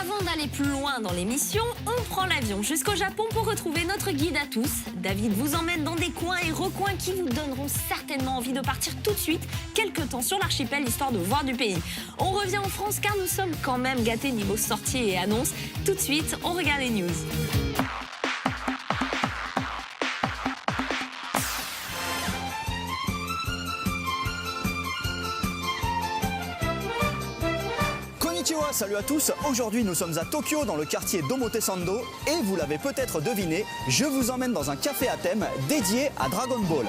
Avant d'aller plus loin dans l'émission, on prend l'avion jusqu'au Japon pour retrouver notre guide à tous. David vous emmène dans des coins et recoins qui vous donneront certainement envie de partir tout de suite quelque temps sur l'archipel histoire de voir du pays. On revient en France car nous sommes quand même gâtés niveau sorties et annonces. Tout de suite, on regarde les news. Konnichiwa, salut à tous. Aujourd'hui, nous sommes à Tokyo, dans le quartier d'Omotesando. Et vous l'avez peut-être deviné, je vous emmène dans un café à thème dédié à Dragon Ball.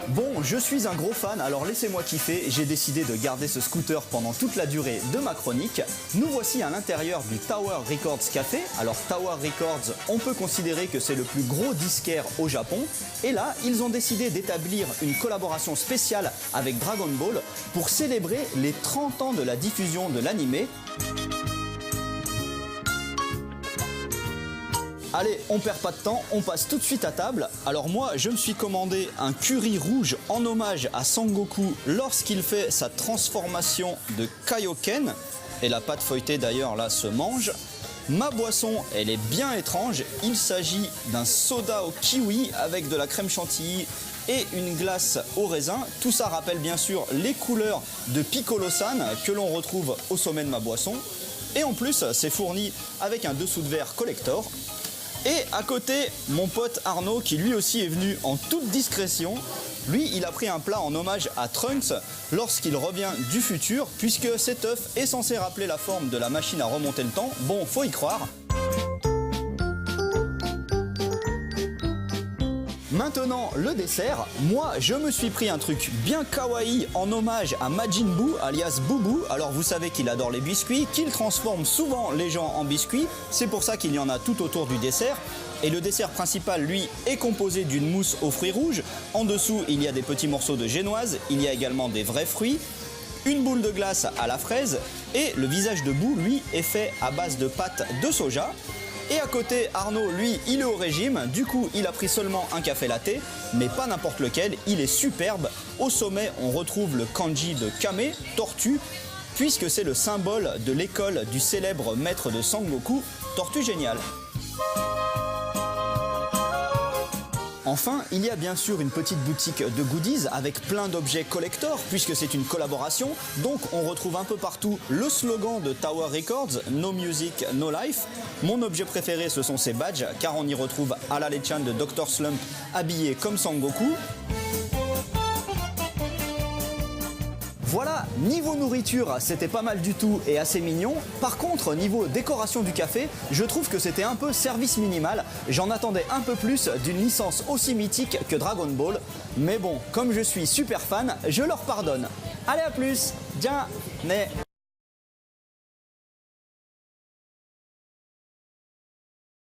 Bon, je suis un gros fan, alors laissez-moi kiffer. J'ai décidé de garder ce scooter pendant toute la durée de ma chronique. Nous voici à l'intérieur du Tower Records Café. Alors Tower Records, on peut considérer que c'est le plus gros disquaire au Japon. Et là, ils ont décidé d'établir une collaboration spéciale avec Dragon Ball pour célébrer les 30 ans de la diffusion de l'animé. Allez, on perd pas de temps, on passe tout de suite à table. Alors moi, je me suis commandé un curry rouge en hommage à Sangoku lorsqu'il fait sa transformation de Kaioken. Et la pâte feuilletée d'ailleurs là se mange. Ma boisson, elle est bien étrange. Il s'agit d'un soda au kiwi avec de la crème chantilly et une glace au raisin. Tout ça rappelle bien sûr les couleurs de Piccolo-san que l'on retrouve au sommet de ma boisson. Et en plus, c'est fourni avec un dessous de verre collector. Et à côté, mon pote Arnaud, qui lui aussi est venu en toute discrétion. Lui, il a pris un plat en hommage à Trunks lorsqu'il revient du futur, puisque cet œuf est censé rappeler la forme de la machine à remonter le temps. Bon, faut y croire. Maintenant, le dessert. Moi, je me suis pris un truc bien kawaii en hommage à Majin Buu, alias Boubou. Alors, vous savez qu'il adore les biscuits, qu'il transforme souvent les gens en biscuits. C'est pour ça qu'il y en a tout autour du dessert. Et le dessert principal, lui, est composé d'une mousse aux fruits rouges. En dessous, il y a des petits morceaux de génoise. Il y a également des vrais fruits. Une boule de glace à la fraise. Et le visage de Bou, lui, est fait à base de pâte de soja. Et à côté, Arnaud, lui, il est au régime. Du coup, il a pris seulement un café latte, mais pas n'importe lequel. Il est superbe. Au sommet, on retrouve le kanji de Kame, tortue, puisque c'est le symbole de l'école du célèbre maître de Sangoku, Tortue Géniale. Enfin, il y a bien sûr une petite boutique de goodies avec plein d'objets collector puisque c'est une collaboration. Donc on retrouve un peu partout le slogan de Tower Records, No Music, No Life. Mon objet préféré, ce sont ces badges car on y retrouve Ala-le-chan de Dr Slump habillé comme Sangoku. Voilà, niveau nourriture, c'était pas mal du tout et assez mignon. Par contre, niveau décoration du café, je trouve que c'était un peu service minimal. J'en attendais un peu plus d'une licence aussi mythique que Dragon Ball. Mais bon, comme je suis super fan, je leur pardonne. Allez, à plus. Tiens, né.